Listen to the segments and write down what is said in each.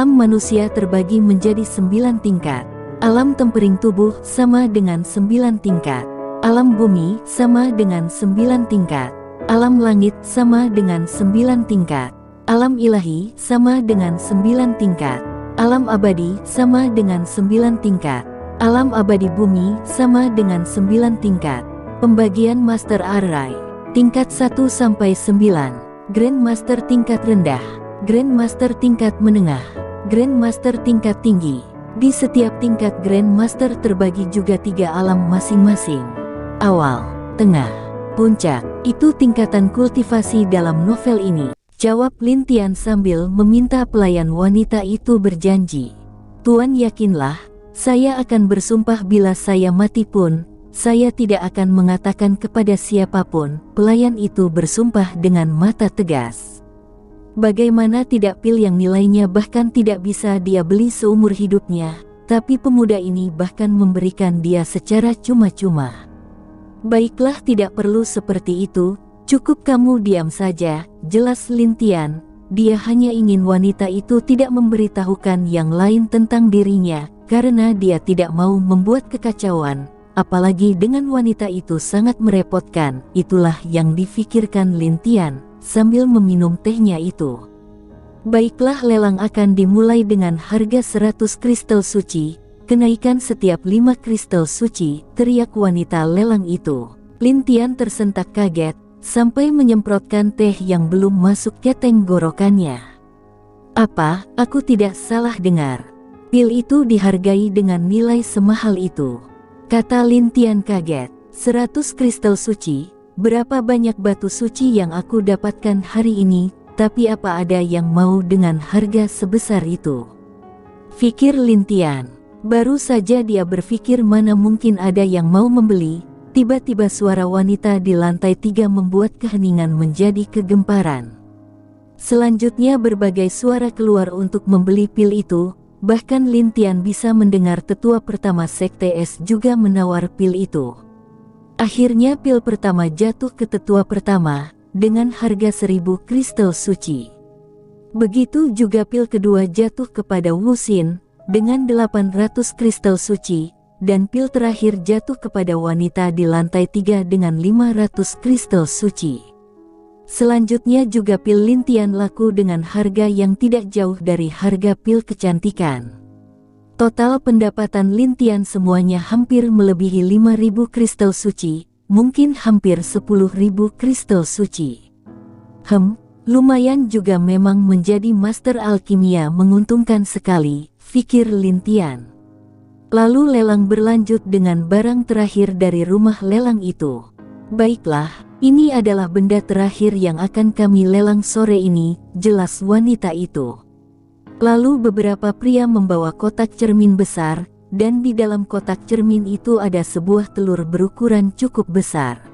Alam manusia terbagi menjadi 9 tingkat. Alam tempering tubuh sama dengan 9 tingkat. Alam bumi sama dengan 9 tingkat. Alam langit sama dengan 9 tingkat. Alam ilahi sama dengan 9 tingkat. Alam abadi sama dengan 9 tingkat. Alam abadi bumi sama dengan 9 tingkat. Pembagian Master Arrai. Tingkat 1 sampai 9. Grandmaster tingkat rendah. Grandmaster tingkat menengah. Grandmaster tingkat tinggi. Di setiap tingkat Grandmaster terbagi juga 3 alam masing-masing. Awal, tengah, puncak. Itu tingkatan kultivasi dalam novel ini. Jawab Lin Tian sambil meminta pelayan wanita itu berjanji. Tuan yakinlah, saya akan bersumpah bila saya mati pun, saya tidak akan mengatakan kepada siapapun. Pelayan itu bersumpah dengan mata tegas. Bagaimana tidak pil yang nilainya bahkan tidak bisa dia beli seumur hidupnya, tapi pemuda ini bahkan memberikan dia secara cuma-cuma. Baiklah, tidak perlu seperti itu, cukup kamu diam saja, jelas Lin Tian. Dia hanya ingin wanita itu tidak memberitahukan yang lain tentang dirinya, karena dia tidak mau membuat kekacauan, apalagi dengan wanita itu sangat merepotkan. Itulah yang difikirkan Lin Tian sambil meminum tehnya itu. Baiklah, lelang akan dimulai dengan harga 100 kristal suci, kenaikan setiap 5 kristal suci, teriak wanita lelang itu. Lin Tian tersentak kaget, sampai menyemprotkan teh yang belum masuk ke tenggorokannya. Apa, aku tidak salah dengar? Pil itu dihargai dengan nilai semahal itu? Kata Lin Tian kaget. 100 kristal suci? Berapa banyak batu suci yang aku dapatkan hari ini, tapi apa ada yang mau dengan harga sebesar itu? Fikir Lin Tian. Baru saja dia berpikir mana mungkin ada yang mau membeli, tiba-tiba suara wanita di lantai 3 membuat keheningan menjadi kegemparan. Selanjutnya berbagai suara keluar untuk membeli pil itu, bahkan Lin Tian bisa mendengar tetua pertama Sekte Es juga menawar pil itu. Akhirnya pil pertama jatuh ke tetua pertama, dengan harga 1000 kristal suci. Begitu juga pil kedua jatuh kepada Wu Xin, dengan 800 kristal suci, dan pil terakhir jatuh kepada wanita di lantai 3 dengan 500 kristal suci. Selanjutnya juga pil Lin Tian laku dengan harga yang tidak jauh dari harga pil kecantikan. Total pendapatan Lin Tian semuanya hampir melebihi 5.000 kristal suci, mungkin hampir 10.000 kristal suci. Lumayan juga memang menjadi master alkimia menguntungkan sekali, pikir Lin Tian. Lalu lelang berlanjut dengan barang terakhir dari rumah lelang itu. Baiklah, ini adalah benda terakhir yang akan kami lelang sore ini, jelas wanita itu. Lalu beberapa pria membawa kotak cermin besar, dan di dalam kotak cermin itu ada sebuah telur berukuran cukup besar.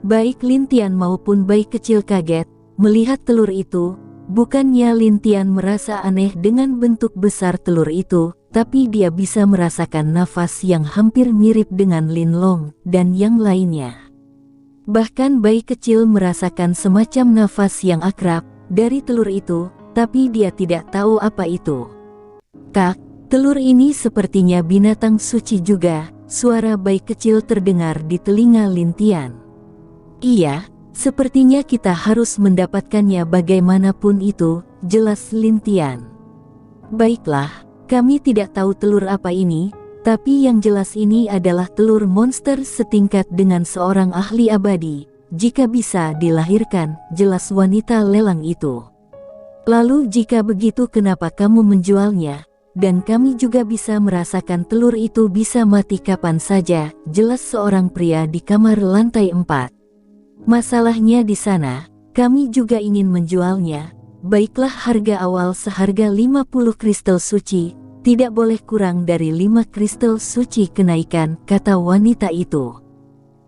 Baik Lin Tian maupun bayi kecil kaget, melihat telur itu. Bukannya Lin Tian merasa aneh dengan bentuk besar telur itu, tapi dia bisa merasakan nafas yang hampir mirip dengan Lin Long, dan yang lainnya. Bahkan bayi kecil merasakan semacam nafas yang akrab dari telur itu, tapi dia tidak tahu apa itu. Kak, telur ini sepertinya binatang suci juga, suara bayi kecil terdengar di telinga Lin Tian. Iya, sepertinya kita harus mendapatkannya bagaimanapun itu, jelas Lin Tian. Baiklah, kami tidak tahu telur apa ini, tapi yang jelas ini adalah telur monster setingkat dengan seorang ahli abadi, jika bisa dilahirkan, jelas wanita lelang itu. Lalu jika begitu kenapa kamu menjualnya? Dan kami juga bisa merasakan telur itu bisa mati kapan saja, jelas seorang pria di kamar lantai 4. Masalahnya di sana, kami juga ingin menjualnya. Baiklah, harga awal seharga 50 kristal suci, tidak boleh kurang dari 5 kristal suci kenaikan, kata wanita itu.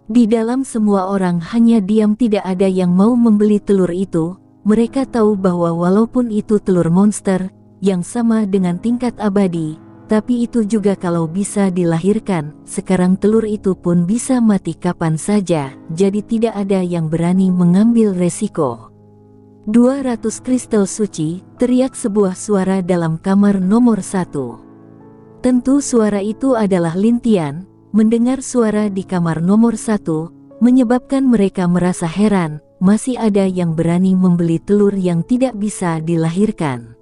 Di dalam semua orang hanya diam, tidak ada yang mau membeli telur itu. Mereka tahu bahwa walaupun itu telur monster, yang sama dengan tingkat abadi, tapi itu juga kalau bisa dilahirkan, sekarang telur itu pun bisa mati kapan saja, jadi tidak ada yang berani mengambil resiko. 200 kristal suci, teriak sebuah suara dalam kamar nomor 1. Tentu suara itu adalah Lin Tian. Mendengar suara di kamar nomor 1, menyebabkan mereka merasa heran, masih ada yang berani membeli telur yang tidak bisa dilahirkan.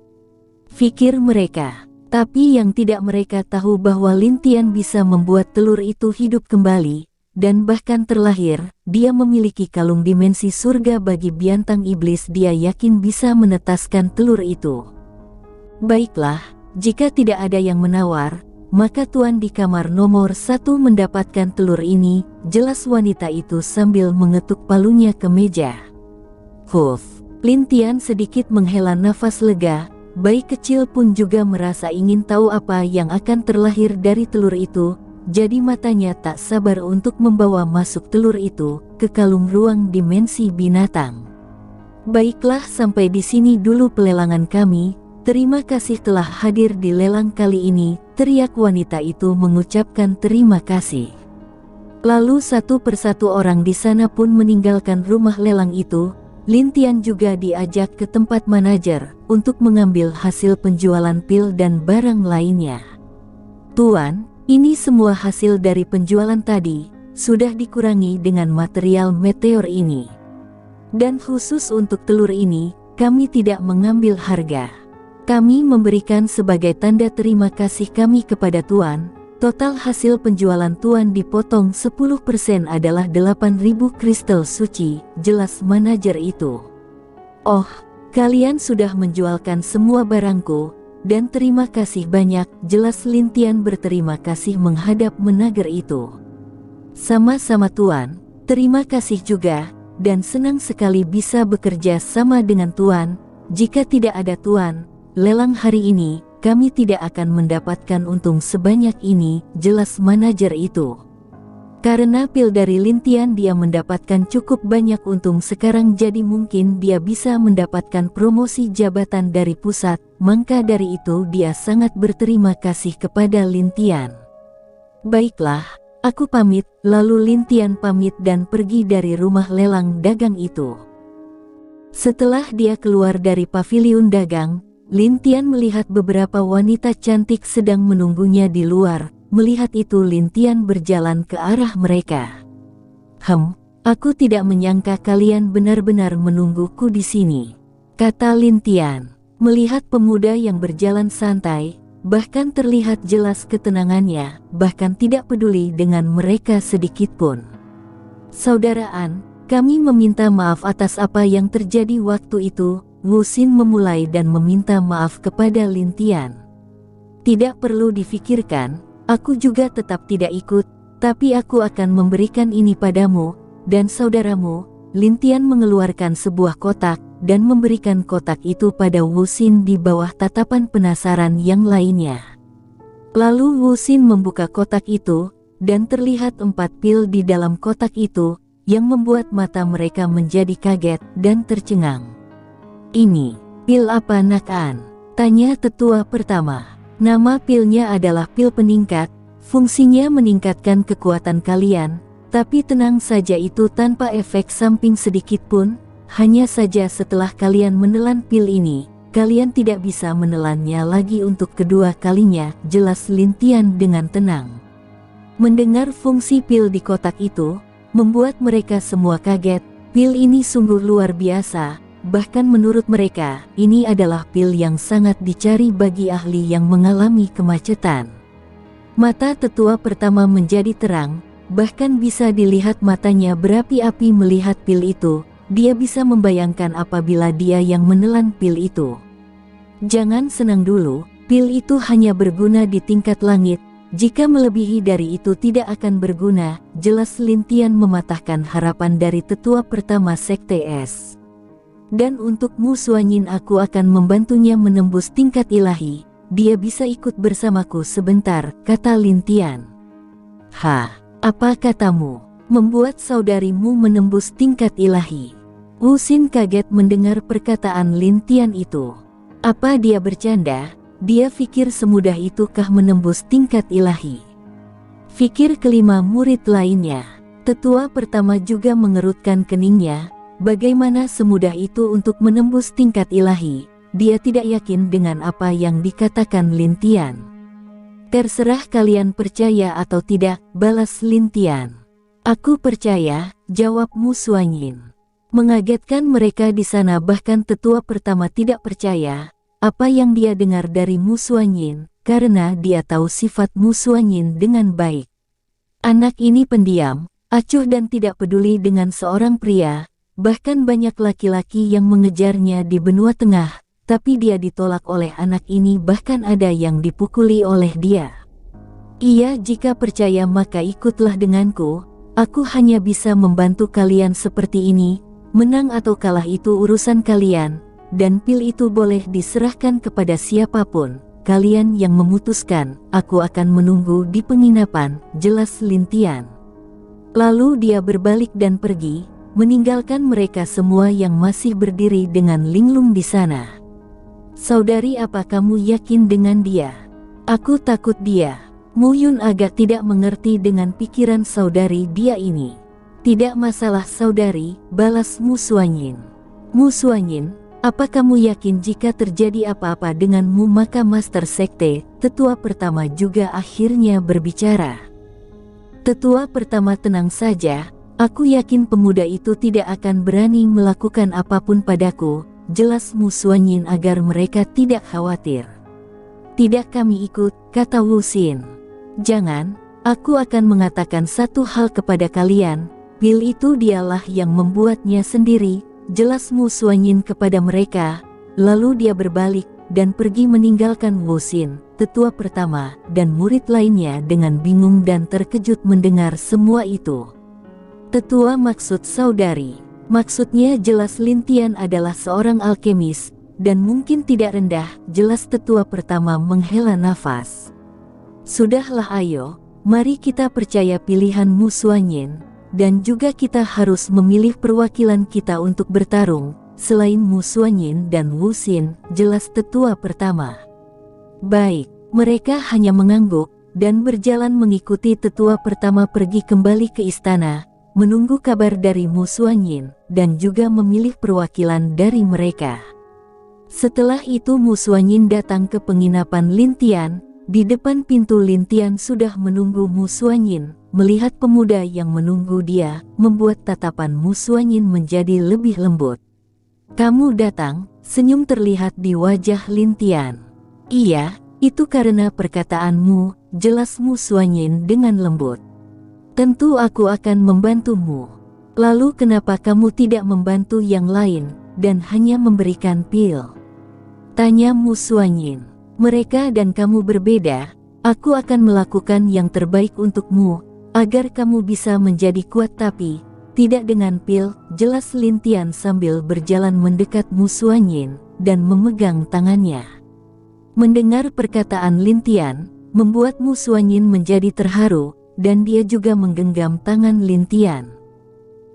Pikir mereka. Tapi yang tidak mereka tahu bahwa Lin Tian bisa membuat telur itu hidup kembali, dan bahkan terlahir. Dia memiliki kalung dimensi surga bagi bintang iblis. Dia yakin bisa menetaskan telur itu. Baiklah, jika tidak ada yang menawar, maka tuan di kamar nomor 1 mendapatkan telur ini, jelas wanita itu sambil mengetuk palunya ke meja. Huff, Lin Tian sedikit menghela nafas lega. Bayi kecil pun juga merasa ingin tahu apa yang akan terlahir dari telur itu, jadi matanya tak sabar untuk membawa masuk telur itu ke kalung ruang dimensi binatang. Baiklah, sampai di sini dulu pelelangan kami. Terima kasih telah hadir di lelang kali ini, teriak wanita itu mengucapkan terima kasih. Lalu satu persatu orang di sana pun meninggalkan rumah lelang itu. Lin Tian juga diajak ke tempat manajer untuk mengambil hasil penjualan pil dan barang lainnya. Tuan, ini semua hasil dari penjualan tadi, sudah dikurangi dengan material meteor ini. Dan khusus untuk telur ini, kami tidak mengambil harga. Kami memberikan sebagai tanda terima kasih kami kepada Tuan. Total hasil penjualan Tuan dipotong 10% adalah 8.000 kristal suci, jelas manajer itu. Oh, kalian sudah menjualkan semua barangku, dan terima kasih banyak, jelas Lin Tian berterima kasih menghadap manajer itu. Sama-sama Tuan, terima kasih juga, dan senang sekali bisa bekerja sama dengan Tuan. Jika tidak ada Tuan, lelang hari ini, kami tidak akan mendapatkan untung sebanyak ini, jelas manajer itu. Karena pil dari Lin Tian dia mendapatkan cukup banyak untung sekarang, jadi mungkin dia bisa mendapatkan promosi jabatan dari pusat, maka dari itu dia sangat berterima kasih kepada Lin Tian. Baiklah, aku pamit. Lalu Lin Tian pamit dan pergi dari rumah lelang dagang itu. Setelah dia keluar dari paviliun dagang, Lin Tian melihat beberapa wanita cantik sedang menunggunya di luar. Melihat itu Lin Tian berjalan ke arah mereka. Aku tidak menyangka kalian benar-benar menungguku di sini, kata Lin Tian. Melihat pemuda yang berjalan santai, bahkan terlihat jelas ketenangannya, bahkan tidak peduli dengan mereka sedikit pun. Saudaraan, kami meminta maaf atas apa yang terjadi waktu itu. Wu Xin memulai dan meminta maaf kepada Lin Tian. Tidak perlu difikirkan, aku juga tetap tidak ikut, tapi aku akan memberikan ini padamu dan saudaramu. Lin Tian mengeluarkan sebuah kotak dan memberikan kotak itu pada Wu Xin di bawah tatapan penasaran yang lainnya. Lalu Wu Xin membuka kotak itu, dan terlihat 4 pil di dalam kotak itu, yang membuat mata mereka menjadi kaget dan tercengang. Ini, pil apa Nakan? Tanya tetua pertama. Nama pilnya adalah pil peningkat, fungsinya meningkatkan kekuatan kalian, tapi tenang saja itu tanpa efek samping sedikit pun, hanya saja setelah kalian menelan pil ini, kalian tidak bisa menelannya lagi untuk kedua kalinya, jelas Lin Tian dengan tenang. Mendengar fungsi pil di kotak itu, membuat mereka semua kaget. Pil ini sungguh luar biasa. Bahkan menurut mereka, ini adalah pil yang sangat dicari bagi ahli yang mengalami kemacetan. Mata tetua pertama menjadi terang, bahkan bisa dilihat matanya berapi-api melihat pil itu. Dia bisa membayangkan apabila dia yang menelan pil itu. Jangan senang dulu, pil itu hanya berguna di tingkat langit. Jika melebihi dari itu tidak akan berguna, jelas Lin Tian mematahkan harapan dari tetua pertama Sekte Es. Dan untukmu Suanyin, aku akan membantunya menembus tingkat ilahi. Dia bisa ikut bersamaku sebentar, kata Lin Tian. Apa katamu? Membuat saudarimu menembus tingkat ilahi? Wu Xin kaget mendengar perkataan Lin Tian itu. Apa dia bercanda? Dia pikir semudah itukah menembus tingkat ilahi? Pikir kelima murid lainnya. Tetua pertama juga mengerutkan keningnya. bagaimana semudah itu untuk menembus tingkat ilahi. Dia tidak yakin dengan apa yang dikatakan Lin Tian. Terserah kalian percaya atau tidak, balas Lin Tian. Aku percaya, jawab Mu Suanyin. Mengagetkan mereka di sana, bahkan tetua pertama tidak percaya apa yang dia dengar dari Mu Suanyin, karena dia tahu sifat Mu Suanyin dengan baik. Anak ini pendiam, acuh dan tidak peduli dengan seorang pria, bahkan banyak laki-laki yang mengejarnya di benua tengah. Tapi dia ditolak oleh anak ini, bahkan ada yang dipukuli oleh dia. Iya, jika percaya maka ikutlah denganku, aku hanya bisa membantu kalian seperti ini, menang atau kalah itu urusan kalian, dan pil itu boleh diserahkan kepada siapapun, kalian yang memutuskan, aku akan menunggu di penginapan, jelas Lin Tian. Lalu dia berbalik dan pergi, meninggalkan mereka semua yang masih berdiri dengan linglung di sana. Saudari, apa kamu yakin dengan dia? Aku takut dia. Mu Yun agak tidak mengerti dengan pikiran saudari dia ini. Tidak masalah saudari, balas Mu Suanyin. Mu Suanyin, apa kamu yakin jika terjadi apa-apa denganmu maka Master Sekte, tetua pertama juga akhirnya berbicara. Tetua pertama, tenang saja, aku yakin pemuda itu tidak akan berani melakukan apapun padaku, jelas Mu Suanyin agar mereka tidak khawatir. Tidak, kami ikut, kata Wu Xin. Jangan, aku akan mengatakan satu hal kepada kalian, pil itu dialah yang membuatnya sendiri, jelas Mu Suanyin kepada mereka. Lalu dia berbalik dan pergi meninggalkan Wu Xin, tetua pertama, dan murid lainnya dengan bingung dan terkejut mendengar semua itu. Tetua, maksud saudari? Maksudnya jelas Lin Tian adalah seorang alkemis, dan mungkin tidak rendah, jelas tetua pertama menghela nafas. Sudahlah, ayo, mari kita percaya pilihan Mu Suanyin, dan juga kita harus memilih perwakilan kita untuk bertarung, selain Mu Suanyin dan Wu Xin, jelas tetua pertama. Baik, mereka hanya mengangguk, dan berjalan mengikuti tetua pertama pergi kembali ke istana, menunggu kabar dari Mu Suanyin, dan juga memilih perwakilan dari mereka. Setelah itu Mu Suanyin datang ke penginapan Lin Tian. Di depan pintu Lin Tian sudah menunggu Mu Suanyin. Melihat pemuda yang menunggu dia, membuat tatapan Mu Suanyin menjadi lebih lembut. Kamu datang, senyum terlihat di wajah Lin Tian. Iya, itu karena perkataanmu, jelas Mu Suanyin dengan lembut. Tentu aku akan membantumu. Lalu kenapa kamu tidak membantu yang lain, dan hanya memberikan pil? Tanya Mu Suanyin. Mereka dan kamu berbeda, aku akan melakukan yang terbaik untukmu, agar kamu bisa menjadi kuat, tapi tidak dengan pil, jelas Lin Tian sambil berjalan mendekat Mu Suanyin, dan memegang tangannya. Mendengar perkataan Lin Tian, membuat Mu Suanyin menjadi terharu, dan dia juga menggenggam tangan Lin Tian.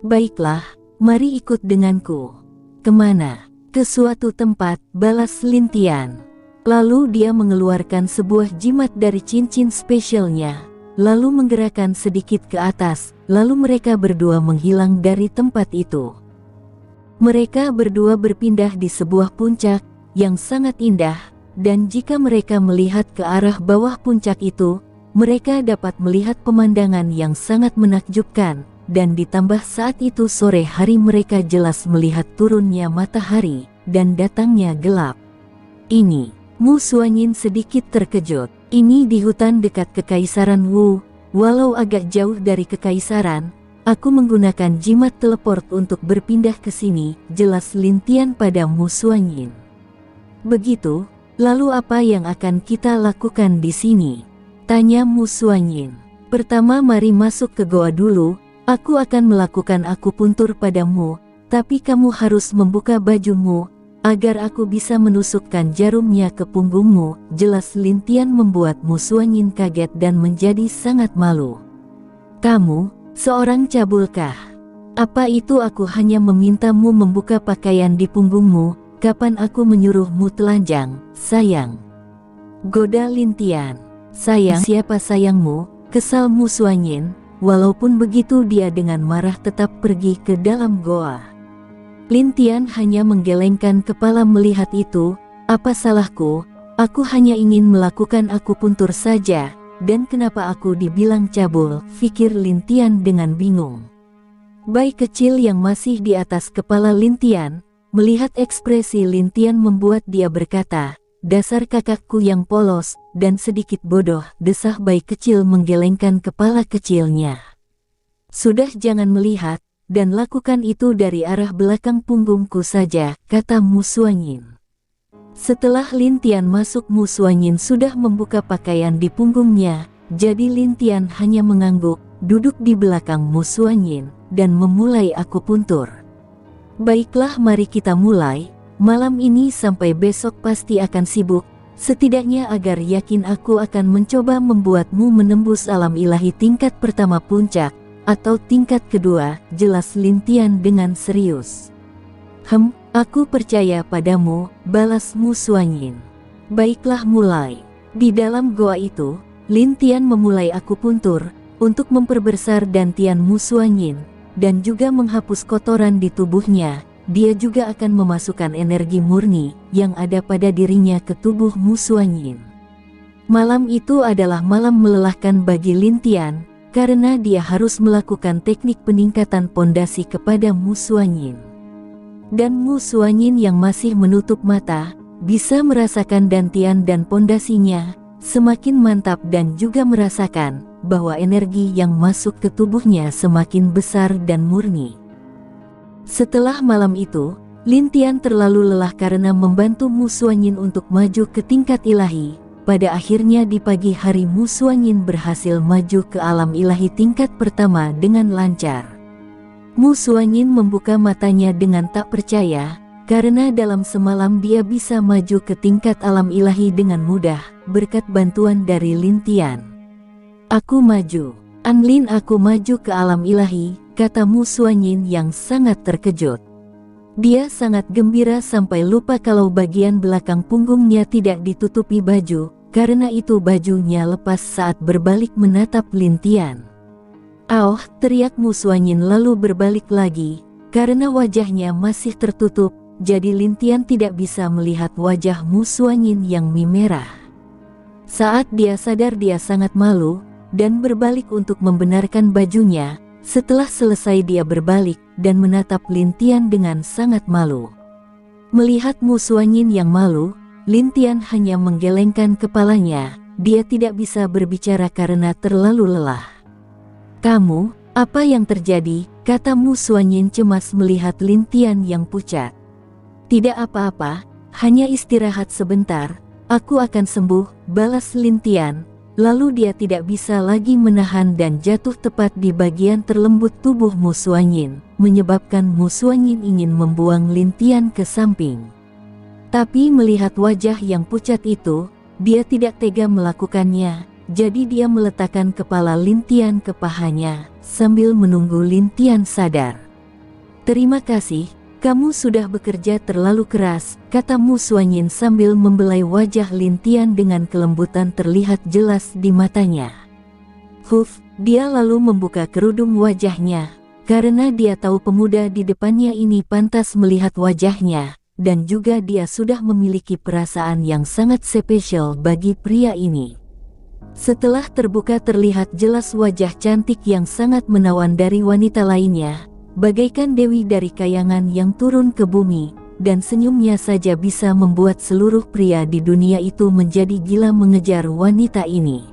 Baiklah, mari ikut denganku. Kemana? Ke suatu tempat, balas Lin Tian. Lalu dia mengeluarkan sebuah jimat dari cincin spesialnya, lalu menggerakkan sedikit ke atas, lalu mereka berdua menghilang dari tempat itu. Mereka berdua berpindah di sebuah puncak yang sangat indah, dan jika mereka melihat ke arah bawah puncak itu, mereka dapat melihat pemandangan yang sangat menakjubkan, dan ditambah saat itu sore hari mereka jelas melihat turunnya matahari, dan datangnya gelap. Ini, Mu Suanyin sedikit terkejut. Ini di hutan dekat Kekaisaran Wu, walau agak jauh dari Kekaisaran, aku menggunakan jimat teleport untuk berpindah ke sini, jelas Lin Tian pada Mu Suanyin. Begitu, lalu apa yang akan kita lakukan di sini? Tanya Mu Suanyin. Pertama mari masuk ke goa dulu, aku akan melakukan akupuntur padamu, tapi kamu harus membuka bajumu, agar aku bisa menusukkan jarumnya ke punggungmu, jelas Lin Tian membuat Mu Suanyin kaget dan menjadi sangat malu. Kamu, seorang cabulkah? Apa itu aku hanya memintamu membuka pakaian di punggungmu, kapan aku menyuruhmu telanjang, sayang? Goda Lin Tian. Sayang, siapa sayangmu? Kesal Mu Suanyin. Walaupun begitu dia dengan marah tetap pergi ke dalam goa. Lin Tian hanya menggelengkan kepala melihat itu. Apa salahku? Aku hanya ingin melakukan akupuntur saja. Dan kenapa aku dibilang cabul? Pikir Lin Tian dengan bingung. Bayi kecil yang masih di atas kepala Lin Tian, melihat ekspresi Lin Tian membuat dia berkata, "Dasar kakakku yang polos dan sedikit bodoh," desah bayi kecil menggelengkan kepala kecilnya. "Sudah, jangan melihat, dan lakukan itu dari arah belakang punggungku saja," kata Mu Suanyin. Setelah Lin Tian masuk, Mu Suanyin sudah membuka pakaian di punggungnya, jadi Lin Tian hanya mengangguk, duduk di belakang Mu Suanyin, dan memulai akupuntur. "Baiklah, mari kita mulai. Malam ini sampai besok pasti akan sibuk, setidaknya agar yakin aku akan mencoba membuatmu menembus alam ilahi tingkat pertama puncak, atau tingkat kedua," jelas Lin Tian dengan serius. Aku percaya padamu," balas Mu Suanyin. "Baiklah, mulai." Di dalam goa itu, Lin Tian memulai akupuntur, untuk memperbesar dantian Mu Suanyin, dan juga menghapus kotoran di tubuhnya. Dia juga akan memasukkan energi murni, yang ada pada dirinya ke tubuh Mu Suanyin. Malam itu adalah malam melelahkan bagi Lin Tian, karena dia harus melakukan teknik peningkatan pondasi kepada Mu Suanyin. Dan Mu Suanyin yang masih menutup mata, bisa merasakan dantian dan pondasinya semakin mantap dan juga merasakan bahwa energi yang masuk ke tubuhnya semakin besar dan murni. Setelah malam itu, Lin Tian terlalu lelah karena membantu Mu Suanyin untuk maju ke tingkat ilahi. Pada akhirnya di pagi hari Mu Suanyin berhasil maju ke alam ilahi tingkat pertama dengan lancar. Mu Suanyin membuka matanya dengan tak percaya, karena dalam semalam dia bisa maju ke tingkat alam ilahi dengan mudah, berkat bantuan dari Lin Tian. "Aku maju. Anlin, aku maju ke alam ilahi," kata Mu Suanyin yang sangat terkejut. Dia sangat gembira sampai lupa kalau bagian belakang punggungnya tidak ditutupi baju, karena itu bajunya lepas saat berbalik menatap Lin Tian. "Aoh!" teriak Mu Suanyin lalu berbalik lagi, karena wajahnya masih tertutup, jadi Lin Tian tidak bisa melihat wajah Mu Suanyin yang merah. Saat dia sadar dia sangat malu, dan berbalik untuk membenarkan bajunya. Setelah selesai dia berbalik, dan menatap Lin Tian dengan sangat malu. Melihat Mu Suanyin yang malu, Lin Tian hanya menggelengkan kepalanya, dia tidak bisa berbicara karena terlalu lelah. "Kamu, apa yang terjadi?" kata Mu Suanyin cemas melihat Lin Tian yang pucat. "Tidak apa-apa, hanya istirahat sebentar, aku akan sembuh," balas Lin Tian. Lalu dia tidak bisa lagi menahan dan jatuh tepat di bagian terlembut tubuh Mu Suanyin, menyebabkan Mu Suanyin ingin membuang Lin Tian ke samping. Tapi melihat wajah yang pucat itu, dia tidak tega melakukannya, jadi dia meletakkan kepala Lin Tian ke pahanya, sambil menunggu Lin Tian sadar. "Terima kasih, kamu sudah bekerja terlalu keras," kata Mu Suanyin sambil membelai wajah Lin Tian dengan kelembutan terlihat jelas di matanya. Dia lalu membuka kerudung wajahnya, karena dia tahu pemuda di depannya ini pantas melihat wajahnya, dan juga dia sudah memiliki perasaan yang sangat spesial bagi pria ini. Setelah terbuka terlihat jelas wajah cantik yang sangat menawan dari wanita lainnya, bagaikan dewi dari kayangan yang turun ke bumi, dan senyumnya saja bisa membuat seluruh pria di dunia itu menjadi gila mengejar wanita ini.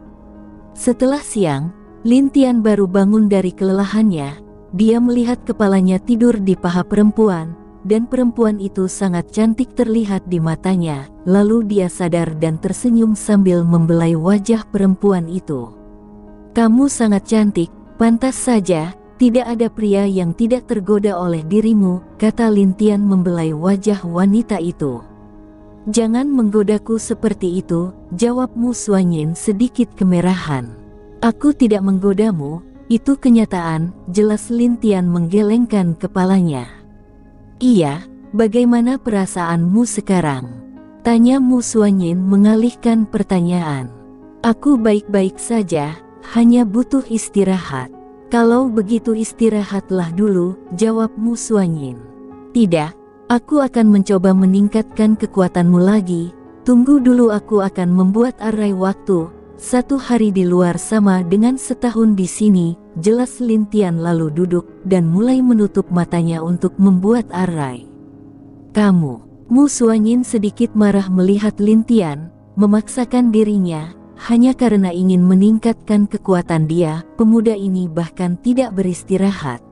Setelah siang, Lin Tian baru bangun dari kelelahannya. Dia melihat kepalanya tidur di paha perempuan, dan perempuan itu sangat cantik terlihat di matanya. Lalu dia sadar dan tersenyum sambil membelai wajah perempuan itu. "Kamu sangat cantik, pantas saja. Tidak ada pria yang tidak tergoda oleh dirimu," kata Lin Tian membelai wajah wanita itu. "Jangan menggodaku seperti itu," jawab Mu Suanyin sedikit kemerahan. "Aku tidak menggodamu, itu kenyataan," jelas Lin Tian menggelengkan kepalanya. "Iya, bagaimana perasaanmu sekarang?" tanya Mu Suanyin mengalihkan pertanyaan. "Aku baik-baik saja, hanya butuh istirahat." "Kalau begitu istirahatlah dulu," jawab Mu Suanyin. Tidak, aku akan mencoba meningkatkan kekuatanmu lagi. Tunggu dulu, aku akan membuat arai waktu. 1 hari di luar sama dengan setahun di sini, jelas Lin Tian lalu duduk dan mulai menutup matanya untuk membuat arai. Kamu, Mu Suanyin sedikit marah melihat Lin Tian, memaksakan dirinya, hanya karena ingin meningkatkan kekuatan dia, pemuda ini bahkan tidak beristirahat.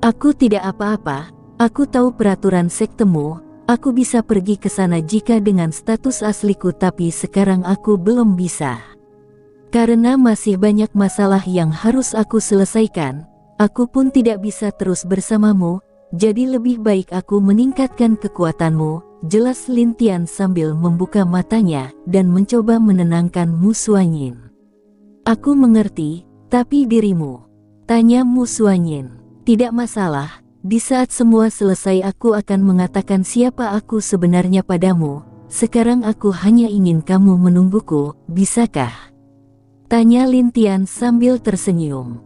Aku tidak apa-apa, aku tahu peraturan sektemu, aku bisa pergi ke sana jika dengan status asliku, tapi sekarang aku belum bisa. Karena masih banyak masalah yang harus aku selesaikan, aku pun tidak bisa terus bersamamu, jadi lebih baik aku meningkatkan kekuatanmu, jelas Lin Tian sambil membuka matanya dan mencoba menenangkan Mu Suanyin. Aku mengerti, tapi dirimu? Tanya Mu Suanyin. Tidak masalah, di saat semua selesai aku akan mengatakan siapa aku sebenarnya padamu, sekarang aku hanya ingin kamu menungguku, bisakah? Tanya Lin Tian sambil tersenyum.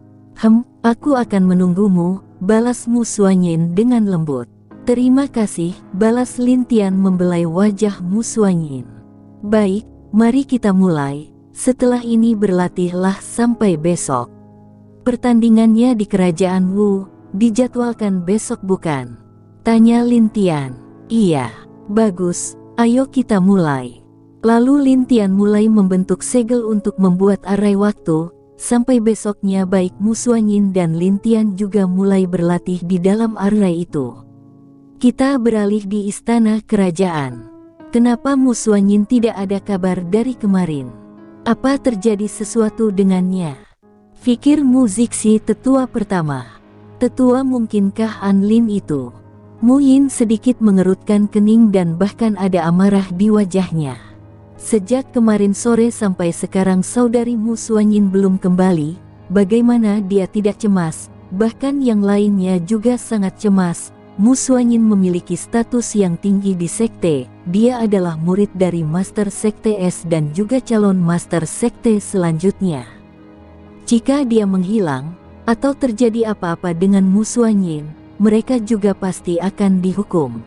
Aku akan menunggumu, balas Mu Suanyin dengan lembut. Terima kasih, balas Lin Tian membelai wajah Mu Suanyin. Baik, mari kita mulai, setelah ini berlatihlah sampai besok. Pertandingannya di kerajaan Wu, dijadwalkan besok bukan? Tanya Lin Tian. Iya, bagus, ayo kita mulai. Lalu Lin Tian mulai membentuk segel untuk membuat arai waktu. Sampai besoknya baik Mu Suanyin dan Lin Tian juga mulai berlatih di dalam arai itu. Kita beralih di istana kerajaan. Kenapa Mu Suanyin tidak ada kabar dari kemarin? Apa terjadi sesuatu dengannya? Fikir Mu Zixi tetua pertama. Tetua, mungkinkah An Lin itu? Mu Yin sedikit mengerutkan kening dan bahkan ada amarah di wajahnya. Sejak kemarin sore sampai sekarang saudari Mu Suanyin belum kembali, bagaimana dia tidak cemas, bahkan yang lainnya juga sangat cemas. Mu Suanyin memiliki status yang tinggi di sekte, dia adalah murid dari Master Sekte S dan juga calon Master Sekte selanjutnya. Jika dia menghilang, atau terjadi apa-apa dengan Mu Suanyin, mereka juga pasti akan dihukum.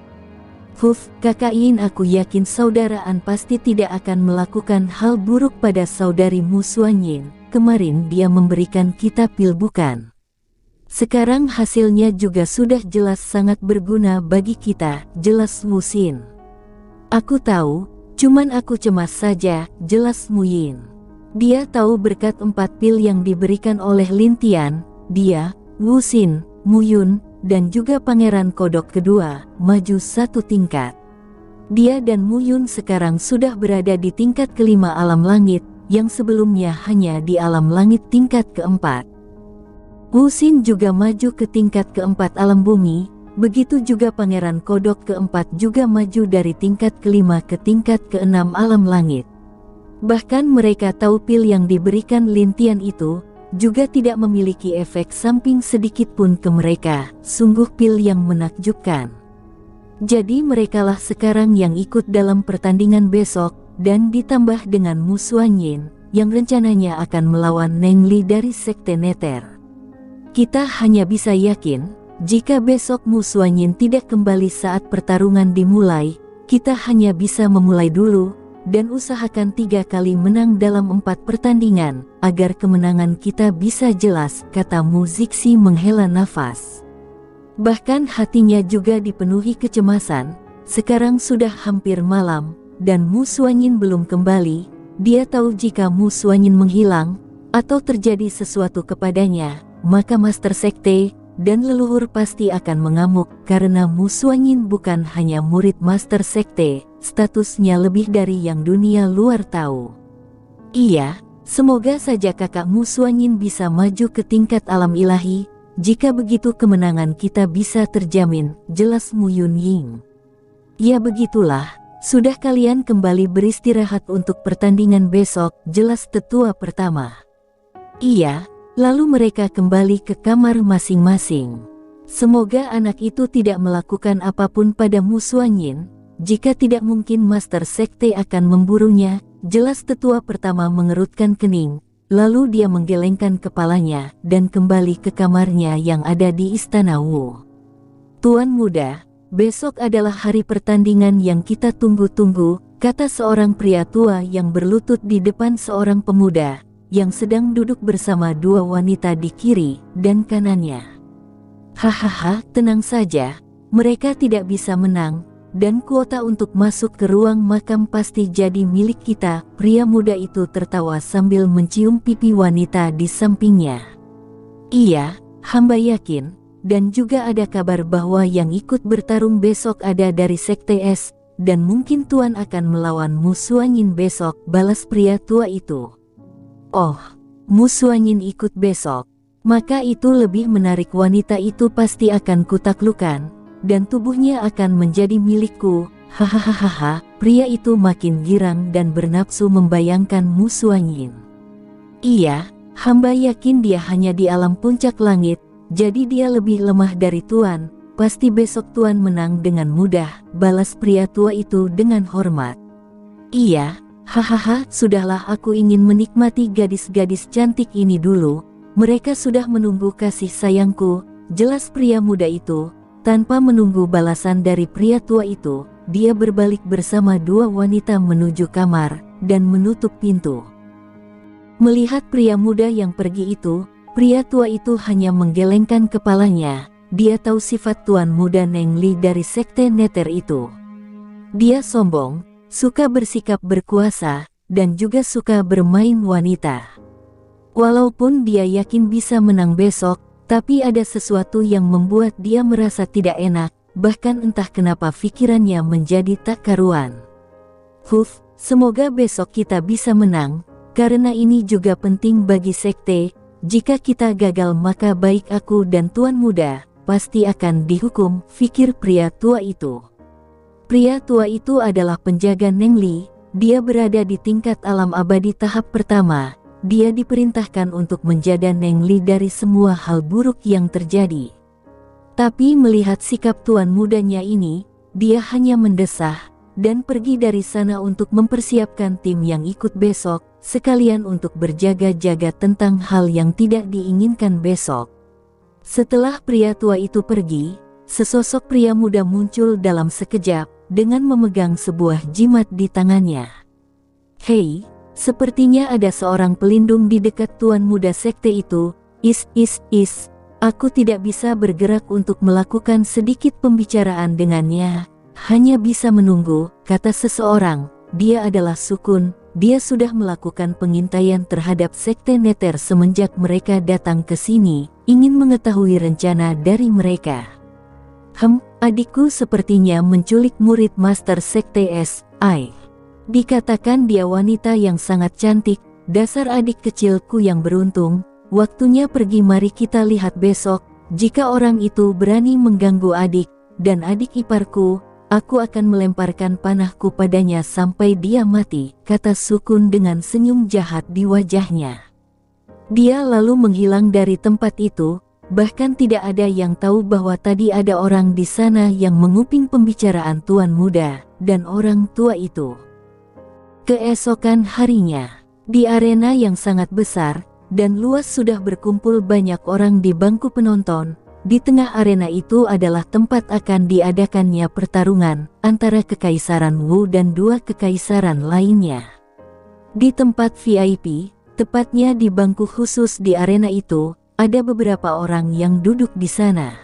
Kakak Yin, aku yakin saudara An pasti tidak akan melakukan hal buruk pada saudari Mu Suanyin. Kemarin dia memberikan kita pil bukan? Sekarang hasilnya juga sudah jelas sangat berguna bagi kita, jelas Mu Xin. Aku tahu, cuman aku cemas saja, jelas Mu Yin. Dia tahu berkat 4 pil yang diberikan oleh Lin Tian, dia, Wu Xin, Mu Yun, dan juga Pangeran Kodok kedua, maju 1 tingkat. Dia dan Mu Yun sekarang sudah berada di tingkat kelima alam langit, yang sebelumnya hanya di alam langit tingkat keempat. Wu Xin juga maju ke tingkat keempat alam bumi, begitu juga Pangeran Kodok keempat juga maju dari tingkat kelima ke tingkat keenam alam langit. Bahkan mereka tahu pil yang diberikan Lin Tian itu juga tidak memiliki efek samping sedikit pun ke mereka, sungguh pil yang menakjubkan. Jadi merekalah sekarang yang ikut dalam pertandingan besok, dan ditambah dengan Mu Suanyin, yang rencananya akan melawan Neng Li dari Sekte Nether. Kita hanya bisa yakin, jika besok Mu Suanyin tidak kembali saat pertarungan dimulai, kita hanya bisa memulai dulu, dan usahakan 3 kali menang dalam 4 pertandingan, agar kemenangan kita bisa jelas, kata Mu Zixi menghela nafas. Bahkan hatinya juga dipenuhi kecemasan, sekarang sudah hampir malam, dan Mu Suanyin belum kembali, dia tahu jika Mu Suanyin menghilang, atau terjadi sesuatu kepadanya, maka Master Sekte dan leluhur pasti akan mengamuk, karena Mu Suanyin bukan hanya murid Master Sekte, statusnya lebih dari yang dunia luar tahu. Iya, semoga saja kakak Mu Suanyin bisa maju ke tingkat alam ilahi, jika begitu kemenangan kita bisa terjamin, jelas Mu Yun Ying. Ya begitulah, sudah kalian kembali beristirahat untuk pertandingan besok, jelas tetua pertama. Iya. Lalu mereka kembali ke kamar masing-masing. Semoga anak itu tidak melakukan apapun pada Mu Suanyin, jika tidak mungkin Master Sekte akan memburunya, jelas tetua pertama mengerutkan kening, lalu dia menggelengkan kepalanya, dan kembali ke kamarnya yang ada di Istana Wu. Tuan muda, besok adalah hari pertandingan yang kita tunggu-tunggu, kata seorang pria tua yang berlutut di depan seorang pemuda yang sedang duduk bersama dua wanita di kiri dan kanannya. Hahaha, tenang saja, mereka tidak bisa menang, dan kuota untuk masuk ke ruang makam pasti jadi milik kita. Pria muda itu tertawa sambil mencium pipi wanita di sampingnya. Iya, hamba yakin, dan juga ada kabar bahwa yang ikut bertarung besok ada dari Sekte Es, dan mungkin Tuan akan melawan musuh angin besok, balas pria tua itu. Oh, musuh angin ikut besok, maka itu lebih menarik. Wanita itu pasti akan kutaklukan, dan tubuhnya akan menjadi milikku. Hahaha, pria itu makin girang dan bernafsu membayangkan musuh angin. Iya, hamba yakin dia hanya di alam puncak langit, jadi dia lebih lemah dari Tuan. Pasti besok Tuan menang dengan mudah, balas pria tua itu dengan hormat. Iya, hahaha, sudahlah, aku ingin menikmati gadis-gadis cantik ini dulu. Mereka sudah menunggu kasih sayangku, jelas pria muda itu. Tanpa menunggu balasan dari pria tua itu, dia berbalik bersama dua wanita menuju kamar dan menutup pintu. Melihat pria muda yang pergi itu, pria tua itu hanya menggelengkan kepalanya. Dia tahu sifat tuan muda Neng Li dari Sekte Nether itu. Dia sombong, suka bersikap berkuasa, dan juga suka bermain wanita. Walaupun dia yakin bisa menang besok, tapi ada sesuatu yang membuat dia merasa tidak enak, bahkan entah kenapa pikirannya menjadi tak karuan. Semoga besok kita bisa menang, karena ini juga penting bagi sekte. Jika kita gagal maka baik aku dan tuan muda pasti akan dihukum, pikir pria tua itu. Pria tua itu adalah penjaga Neng Li, dia berada di tingkat alam abadi tahap pertama. Dia diperintahkan untuk menjaga Neng Li dari semua hal buruk yang terjadi. Tapi melihat sikap tuan mudanya ini, dia hanya mendesah dan pergi dari sana untuk mempersiapkan tim yang ikut besok, sekalian untuk berjaga-jaga tentang hal yang tidak diinginkan besok. Setelah pria tua itu pergi, sesosok pria muda muncul dalam sekejap dengan memegang sebuah jimat di tangannya. Hei, sepertinya ada seorang pelindung di dekat tuan muda sekte itu. Aku tidak bisa bergerak untuk melakukan sedikit pembicaraan dengannya, hanya bisa menunggu, kata seseorang. Dia adalah Sukun, dia sudah melakukan pengintaian terhadap Sekte Nether semenjak mereka datang ke sini, ingin mengetahui rencana dari mereka. Adikku sepertinya menculik murid Master Sekte SI. Dikatakan dia wanita yang sangat cantik, dasar adik kecilku yang beruntung. Waktunya pergi, mari kita lihat besok. Jika orang itu berani mengganggu adik dan adik iparku, aku akan melemparkan panahku padanya sampai dia mati, kata Sukun dengan senyum jahat di wajahnya. Dia lalu menghilang dari tempat itu, bahkan tidak ada yang tahu bahwa tadi ada orang di sana yang menguping pembicaraan tuan muda dan orang tua itu. Keesokan harinya, di arena yang sangat besar dan luas sudah berkumpul banyak orang di bangku penonton. Di tengah arena itu adalah tempat akan diadakannya pertarungan antara Kekaisaran Wu dan dua kekaisaran lainnya. Di tempat VIP, tepatnya di bangku khusus di arena itu, ada beberapa orang yang duduk di sana.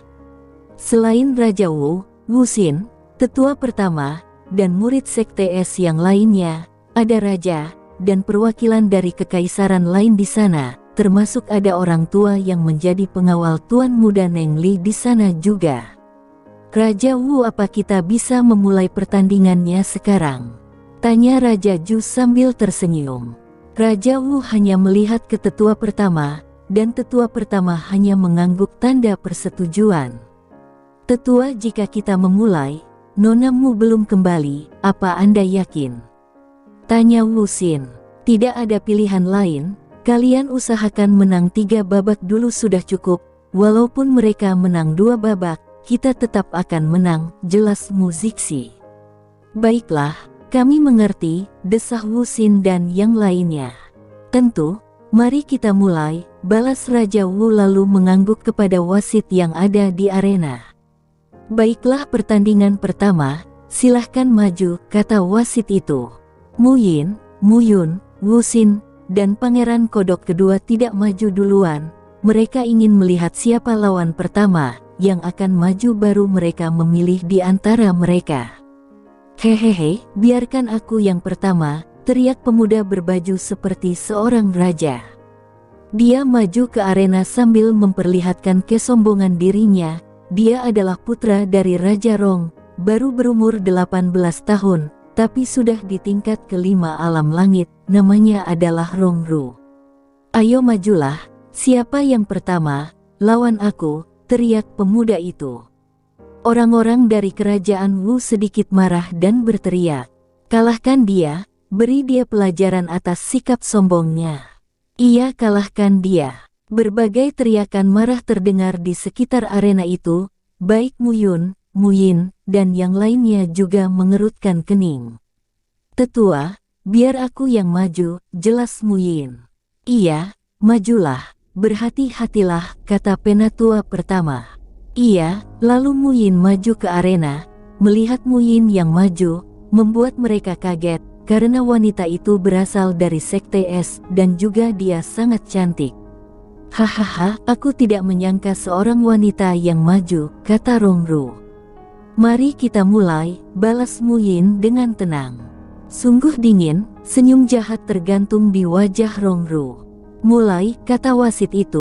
Selain Raja Wu, Wu Xin, tetua pertama, dan murid Sekte Es yang lainnya, ada raja dan perwakilan dari kekaisaran lain di sana, termasuk ada orang tua yang menjadi pengawal tuan muda Neng Li di sana juga. Raja Wu, apa kita bisa memulai pertandingannya sekarang? Tanya Raja Ju sambil tersenyum. Raja Wu hanya melihat ke tetua pertama, dan tetua pertama hanya mengangguk tanda persetujuan. Tetua, jika kita memulai, nonamu belum kembali, apa Anda yakin? Tanya Wu Xin. Tidak ada pilihan lain, kalian usahakan menang 3 babak dulu sudah cukup, walaupun mereka menang 2 babak, kita tetap akan menang, jelas Mu Zixi. Baiklah, kami mengerti, desah Wu Xin dan yang lainnya. Tentu, mari kita mulai, balas Raja Wu lalu mengangguk kepada wasit yang ada di arena. Baiklah, pertandingan pertama, silahkan maju, kata wasit itu. Muyin, Muyun, Wusin, dan Pangeran Kodok kedua tidak maju duluan. Mereka ingin melihat siapa lawan pertama yang akan maju, baru mereka memilih di antara mereka. Hehehe, biarkan aku yang pertama, teriak pemuda berbaju seperti seorang raja. Dia maju ke arena sambil memperlihatkan kesombongan dirinya. Dia adalah putra dari Raja Rong, baru berumur 18 tahun, tapi sudah di tingkat kelima alam langit, namanya adalah Rongru. Ayo majulah, siapa yang pertama, lawan aku, teriak pemuda itu. Orang-orang dari kerajaan Wu sedikit marah dan berteriak, kalahkan dia, beri dia pelajaran atas sikap sombongnya. Iya, kalahkan dia. Berbagai teriakan marah terdengar di sekitar arena itu, baik Muyun, Muyin, dan yang lainnya juga mengerutkan kening. Tetua, biar aku yang maju, jelas Muyin. Iya, majulah, berhati-hatilah, kata penatua pertama. Iya, lalu Muyin maju ke arena. Melihat Muyin yang maju, membuat mereka kaget, karena wanita itu berasal dari Sekte Es dan juga dia sangat cantik. Hahaha, aku tidak menyangka seorang wanita yang maju, kata Rongru. Mari kita mulai, balas Muyin dengan tenang. Sungguh dingin, senyum jahat tergantung di wajah Rongru. Mulai, kata wasit itu.